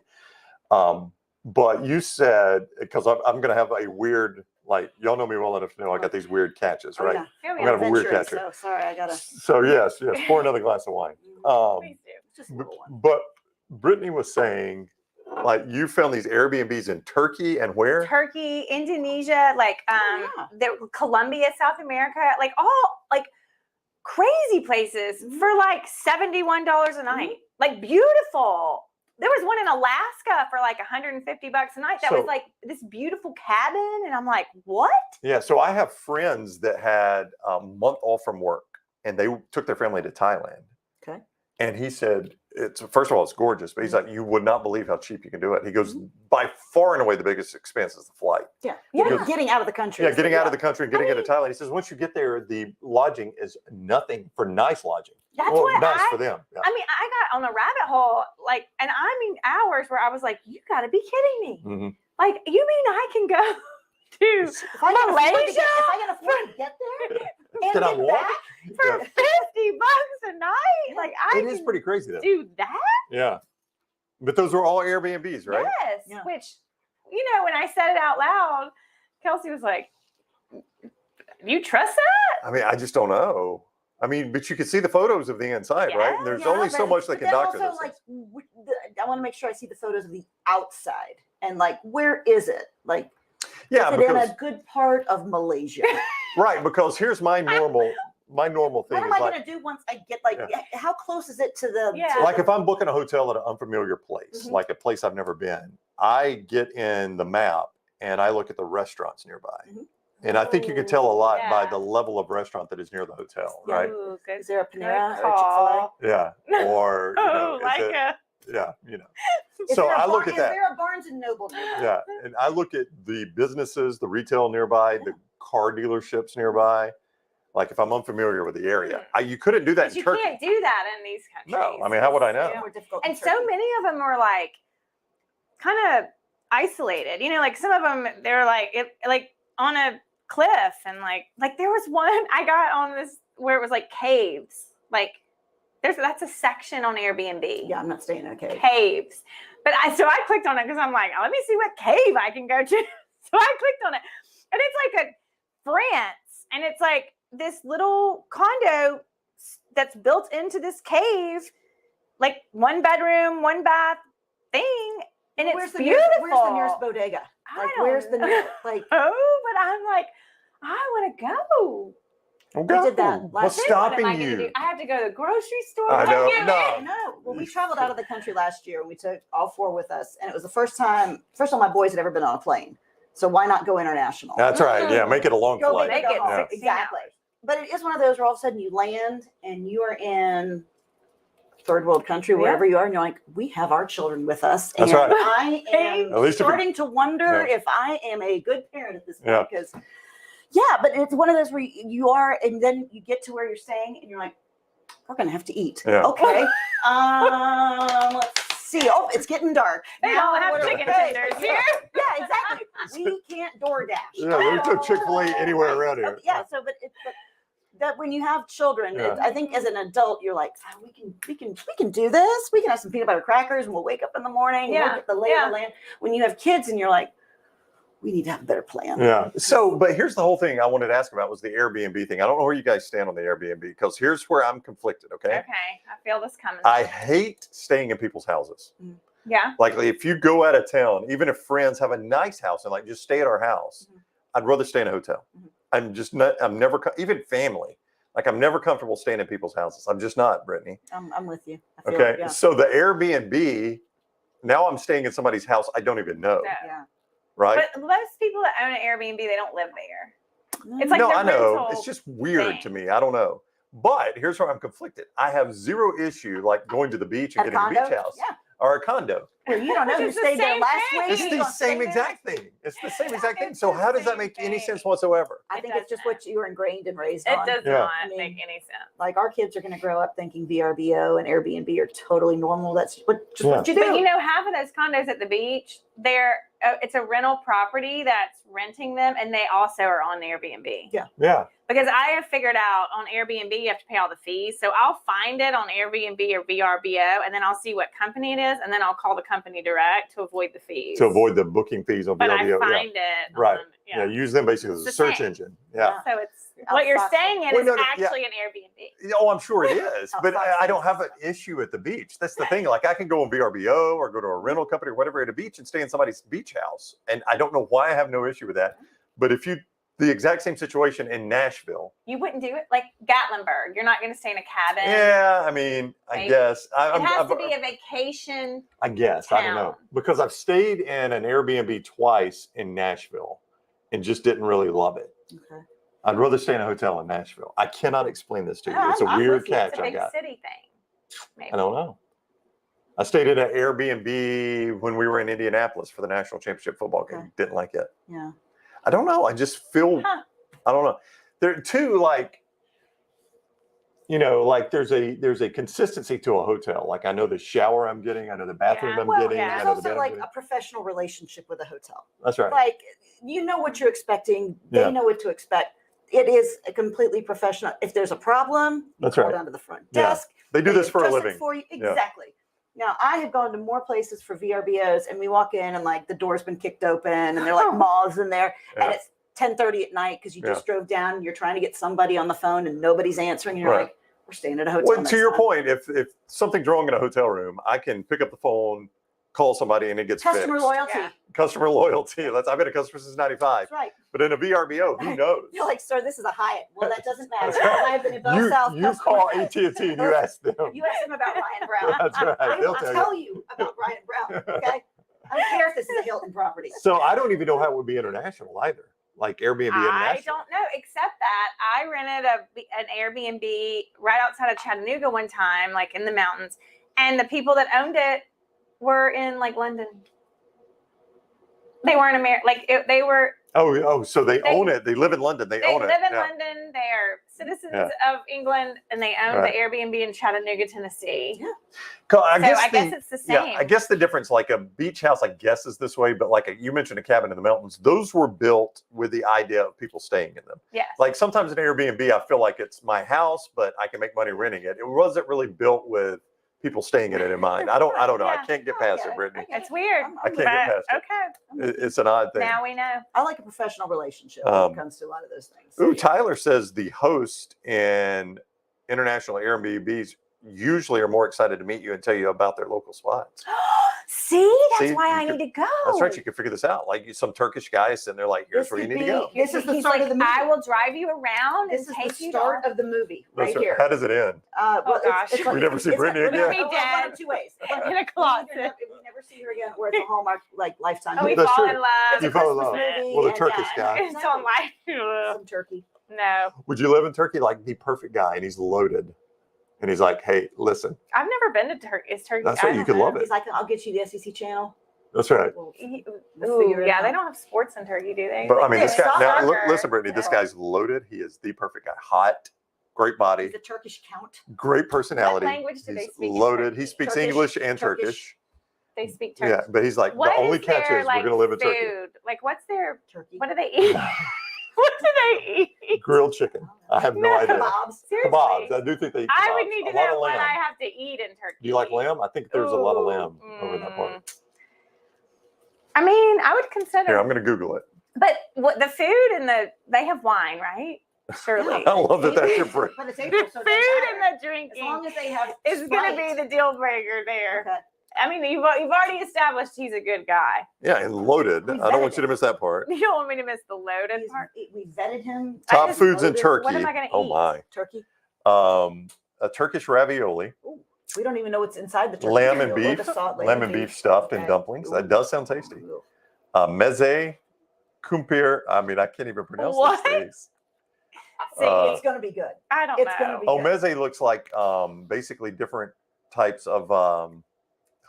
But you said, because I'm going to have a weird, like, y'all know me well enough to know I got these weird catches, right? Yeah, I'm going to have a weird catch. So sorry, I got to. So yes, pour another glass of wine. Please do. Just a little one. But Brittany was saying, like, you found these Airbnbs in Turkey and where? Turkey, Indonesia, like Colombia, South America, like all like crazy places for like $71 a night. Like beautiful. There was one in Alaska for like $150 a night. That was like this beautiful cabin. And I'm like, what? Yeah. So I have friends that had a month off from work and they took their family to Thailand. Okay. And he said, first of all, it's gorgeous, but he's like, you would not believe how cheap you can do it. He goes, by far and away, the biggest expense is the flight. Yeah. Goes, getting out of the country. Yeah, getting out of the country and getting into Thailand. He says, once you get there, the lodging is nothing for nice lodging. That's what nice for them. Yeah. I mean, I got on a rabbit hole, like, and I mean hours where I was like, you got to be kidding me. Mm-hmm. Like, you mean I can go to Malaysia? If I can afford to get there and Can I get walk? back for $50 a night? Like, it is pretty crazy though. Do that? Yeah. But those were all Airbnbs, right? Yes. Yeah. Which, you know, when I said it out loud, Kelsey was like, you trust that? I mean, I just don't know. I mean, but you can see the photos of the inside, right? And there's only so much they can doctor also, this. like, I want to make sure I see the photos of the outside and like, where is it? Like, yeah, is it in a good part of Malaysia? Right, because here's my normal thing. What am is I like, going to do once I get how close is it to the? Yeah. To like if I'm booking a hotel at an unfamiliar place, like a place I've never been, I get in the map and I look at the restaurants nearby. And I think you can tell a lot by the level of restaurant that is near the hotel, right? Ooh, good. Is there a Panera Good or call. Yeah. Or, yeah, So I look at that. Is there a Barnes and Noble nearby? Yeah. And I look at the businesses, the retail nearby, the car dealerships nearby. Like if I'm unfamiliar with the area, you couldn't do that in Turkey. You can't do that in these countries. No, I mean, how would I know? More difficult And in so Turkey. many of them are like kind of isolated. You know, like some of them they're like on a cliff and like there was one I got on this where it was like caves. Like that's a section on Airbnb. Yeah, I'm not staying in a cave. Caves. But so I clicked on it because I'm like, let me see what cave I can go to. So I clicked on it. And it's like a France. And it's like this little condo that's built into this cave, like 1 bedroom, 1 bath thing. And it's beautiful. Where's the nearest bodega? Like, where's the nearest, like? Oh, but I'm like, I want to go. We did that What's last stopping What am I gonna you? do? I have to go to the grocery store. I know. No. Well, we traveled out of the country last year, and we took all 4 with us, and it was the first time my boys had ever been on a plane. So why not go international? That's right. Yeah, make it a long Go flight. make it Yeah. 16 exactly. hours. But it is one of those where all of a sudden you land and you are in third world country, wherever you are, and you're like, we have our children with us. That's and right. I am At least starting to wonder if I am a good parent at this point. Yeah. Because, but it's one of those where you are, and then you get to where you're staying, and you're like, we're going to have to eat. Yeah. Okay. Let's see. Oh, it's getting dark. They Now don't have what do chicken we- tenders here. Yeah, exactly. We can't DoorDash. Yeah, there's no Chick-fil-A anywhere around here. Yeah, so but that when you have children, I think as an adult, you're like, we can do this. We can have some peanut butter crackers, and we'll wake up in the morning. And look at the lay of the land. When you have kids, and you're like, we need to have a better plan. Yeah. So, but here's the whole thing I wanted to ask about was the Airbnb thing. I don't know where you guys stand on the Airbnb because here's where I'm conflicted. Okay. Okay, I feel this coming. I hate staying in people's houses. Yeah. Like if you go out of town, even if friends have a nice house and like just stay at our house, I'd rather stay in a hotel. I'm just not. I'm never even family. Like I'm never comfortable staying in people's houses. I'm just not, Brittany. I'm with you. I feel Okay. it, yeah. So the Airbnb, now I'm staying in somebody's house I don't even know. Yeah. Right. But most people that own an Airbnb, they don't live there. It's like no, the I know. rental It's just weird thing. to me. I don't know. But here's where I'm conflicted. I have zero issue like going to the beach and At a getting a beach condo? house Yeah. or a condo. Well, you don't know Which who is the stayed there same last thing. week. It's You the gonna stay same there? exact thing. It's the same exact thing. It's So the how does that same make any thing. sense whatsoever? I think it's just what you were ingrained and raised It on. does Yeah. not I mean, make any sense. Like our kids are going to grow up thinking VRBO and Airbnb are totally normal. That's what you do. But you know, half of those condos at the beach, they're it's a rental property that's renting them, and they also are on Airbnb. Yeah. Because I have figured out on Airbnb you have to pay all the fees. So I'll find it on Airbnb or VRBO, and then I'll see what company it is, and then I'll call the company direct to avoid the fees. To avoid the booking fees on but VRBO. I find it. Right. On, Yeah. Use them basically as a search engine. Yeah. So it's what you're staying in Well, is no, actually an Airbnb. Oh, I'm sure it is, but I don't have an issue at the beach. That's the thing. Like I can go on VRBO or go to a rental company or whatever at a beach and stay in somebody's beach house, and I don't know why I have no issue with that. But if the exact same situation in Nashville, you wouldn't do it like Gatlinburg. You're not going to stay in a cabin. Yeah, I mean, I guess it has to be a vacation. I guess town. I don't know because I've stayed in an Airbnb twice in Nashville and just didn't really love it. Okay. I'd rather stay in a hotel in Nashville. I cannot explain this to you. No, It's a weird catch It's a big I got. city thing. Maybe. I don't know. I stayed in an Airbnb when we were in Indianapolis for the national championship football game. Okay. Didn't like it. Yeah. I don't know. I just feel. I don't know. There are two like there's a consistency to a hotel. Like I know the shower I'm getting, I know the bathroom I'm getting. yeah. I There's know the also bed like I'm getting. a professional relationship with a hotel. That's right. Like you know what you're expecting. They know what to expect. It is a completely professional. If there's a problem, That's go right. down to the front desk. They do this for a adjust it living. For you. Exactly. Now I have gone to more places for VRBOs, and we walk in and like the door's been kicked open, and they're like moths in there, and it's 10:30 at night because you just drove down and you're trying to get somebody on the phone and nobody's answering. And you're like, we're staying at a hotel. Well, to your point, if something's wrong in a hotel room, I can pick up the phone, call somebody, and it gets customer fixed. loyalty. Yeah. Customer loyalty. I've been a customer since '95. That's right. But in a VRBO, who knows? You're like, sir, this is a Hyatt. Well, that doesn't matter. That's right. I've been in Bell South. You call AT&T and you ask them. You ask them about Ryan Brown. That's right. They'll I'll tell tell you about Ryan Brown. Okay. I don't care if this is a Hilton property. So I don't even know how it would be international either. Like Airbnb international. I don't know, except that I rented an Airbnb right outside of Chattanooga one time, like in the mountains, and the people that owned it were in like London. They weren't American. They were. Oh, so they own it. They live in London. They own it. They live in London. They are citizens of England, and they own the Airbnb in Chattanooga, Tennessee. Yeah. I guess it's the same. Yeah, I guess the difference, like a beach house, I guess is this way, but like you mentioned a cabin in the mountains, those were built with the idea of people staying in them. Yes. Like sometimes an Airbnb, I feel like it's my house, but I can make money renting it. It wasn't really built with people staying in it in mind. I don't know. I can't get past it, Brittany. It's weird. I can't get past it. Okay. It's an odd thing. Now we know. I like a professional relationship when it comes to a lot of those things. Ooh, Tyler says the host in international Airbnbs usually are more excited to meet you and tell you about their local spots. That's why I need to go. That's right. You can figure this out. Like some Turkish guys sitting there like, here's where you need to go. This is the He's start like, of the movie. I will drive you around This and is take the you start of the movie right here. How does it end? Oh, gosh. We never see Brittany again. Be One dead. of two ways. In a closet. We never see her again, or it's a Hallmark like Lifetime. Oh, we movie. That's fall true. in love. You fall in love. movie, Well, the and Turkish guy. It's on life. Some turkey. No. Would you live in Turkey? Like the perfect guy, and he's loaded. And he's like, hey, listen. I've never been to Turkey. Is Turkey? That's right. You could love it. He's like, I'll get you the SEC channel. That's right. We'll Ooh, figure it yeah, out. they don't have sports in Turkey, do they? But I mean, this guy, now soccer. listen, Brittany, this guy's loaded. He is the perfect guy. Hot, great body, He's a Turkish count. great personality. What language do they He's speak in loaded. He Turkey? speaks Turkish, English and Turkish. Turkish. They speak Turkish. Yeah, but he's like, What the only is catch their, is we're going to live in food? Turkey. Like, what's their, Turkey. what do they eat? What do they eat? Grilled chicken. I have no idea. Kebabs. Seriously. Kebabs. I do think they eat kebabs. I would need to A lot know of what lamb. I have to eat in Turkey. Do you like lamb? I think there's a lot of lamb over that part. I mean, I would consider. Here, I'm going to Google it. But what the food and they have wine, right? Surely. I love that that's your break. But it's The April, food so and it doesn't the drinking matter. As long as they have is going to be Sprite. the deal breaker there. Okay. I mean, you've already established he's a good guy. Yeah, and loaded. We I don't want vetted you to miss that part. You don't want me to miss the loaded part. We vetted him. I Top just foods in loaded. Turkey. What am I gonna Oh eat? my. Turkey. A Turkish ravioli, Ooh, we don't even know what's inside the turkey. lamb and Or beef, the salt, lamb and beef stuffed in Okay. dumplings. That Ooh. does sound tasty. Ooh. Meze, kumpir. I mean, I can't even pronounce What? these things. See, it's going to be good. I don't It's know. gonna be- Oh, meze looks like basically different types of.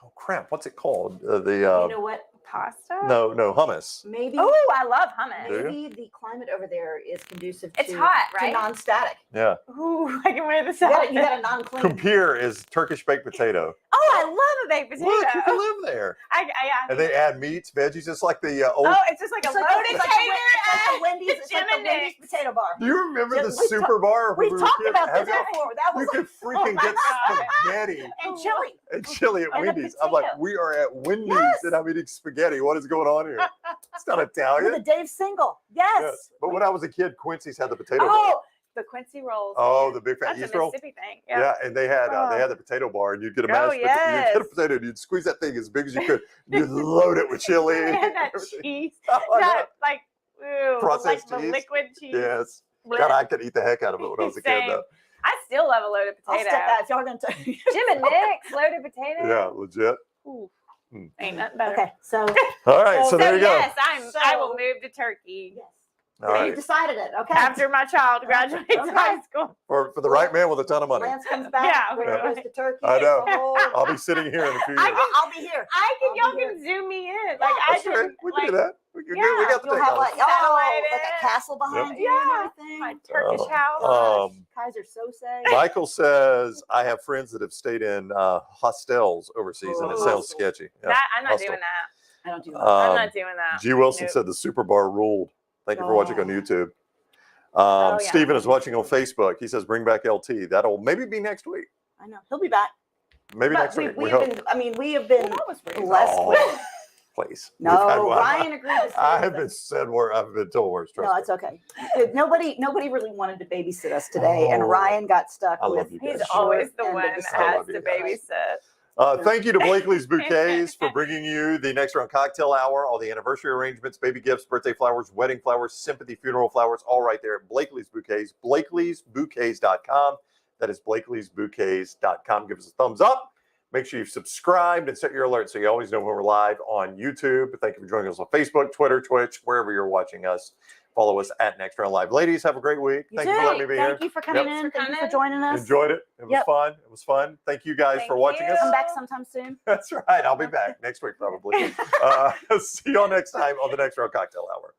Oh crap! What's it called? You know what? Pasta? No, hummus. Maybe. Oh, I love hummus. Do you? Maybe the climate over there is conducive It's to, hot, to right? non-static. Yeah. Ooh, I can wear this You out. got a non-clean. Kumpir is Turkish baked potato. Oh, I love a baked potato. Look, you can live there. Yeah. And they add meats, veggies, just like the old. Oh, it's just like a loaded It's like tater the Wendy's, it's like the Wendy's potato bar. Do you remember the We've super bar? when We've we were talked kids? about this Have before. That you was could freaking my get God. spaghetti and chili. and chili at And a Wendy's. I'm like, potato. we are at Wendy's Yes. and I'm eating spaghetti. What is going on here? It's not Italian. With a Dave single. Yes. Yes. But when I was a kid, Quincy's had the potato bar. Oh, the Quincy rolls. Oh, the big fat That's yeast a roll. Mississippi thing. Yeah, and they had the potato bar, and you'd get a mashed potato. yes. You'd get a potato, and you'd squeeze that thing as big as you could. You'd load it with chili. And and that everything. cheese. Oh, I know. That, like, ooh, Processed like the cheese? liquid cheese. Yes. Blech. God, I could eat the heck out of it when I was a kid, Same. though. I still love a loaded I'll potato. step back. If y'all are going to tell you. Jim and Nick's loaded potato. Yeah, legit. Ooh, Hmm. ain't nothing better. Okay, so All right, so So there you go. Yes, I will move to Turkey yes. All So right. you decided it. Okay. after my child graduates Okay. high school. For the right man with a ton of money. Lance comes back. Yeah. We're going to Turkey. I know. It's a whole- I'll be sitting here in a few years. I'll be here. Y'all I'll be can zoom me in. Like I That's can, right. We can like, do that. We can yeah, we got the You'll have like, technology. like a castle behind you Yeah. and everything. my Turkish house. Kaiser Sose. Michael says, I have friends that have stayed in hostels overseas, and it Oh. sounds sketchy. Yeah. That I'm not hostel. doing that. I don't do that. I'm Um, not doing that. G. Wilson Nope. said the super bar ruled. Thank you for watching on Oh. YouTube. yeah. Steven is watching on Facebook. He says, bring back LT. That'll maybe be next week. I know. He'll be back. Maybe But next week. we We have hope. been, I mean, we have been That was pretty blessed Oh, with. please. No, We've had one. Ryan agreed to stay I with have been us. said where I've been told worse. No, Trust it's me. okay. Nobody really wanted to babysit us today, and Oh. Ryan got stuck I love with. you He's guys. always the And one the that discovery. has love to you guys. babysit. Thank you to Blakelys Bouquets for bringing you the next round cocktail hour, all the anniversary arrangements, baby gifts, birthday flowers, wedding flowers, sympathy funeral flowers, all right there at Blakelys Bouquets, BlakelysBouquets.com. That is BlakelysBouquets.com. Give us a thumbs up. Make sure you've subscribed and set your alerts so you always know when we're live on YouTube. Thank you for joining us on Facebook, Twitter, Twitch, wherever you're watching us. Follow us at Next Round Live. Ladies, have a great week. You Thank you too. for letting me be here. Thank you for coming Yep. in. Thanks for Thank you for coming. joining us. Enjoyed it. It was Yep. fun. It was fun. Thank you guys for Thank watching you. us. Come back sometime soon. That's right. I'll be back next week probably. See y'all next time on the Next Round Cocktail Hour.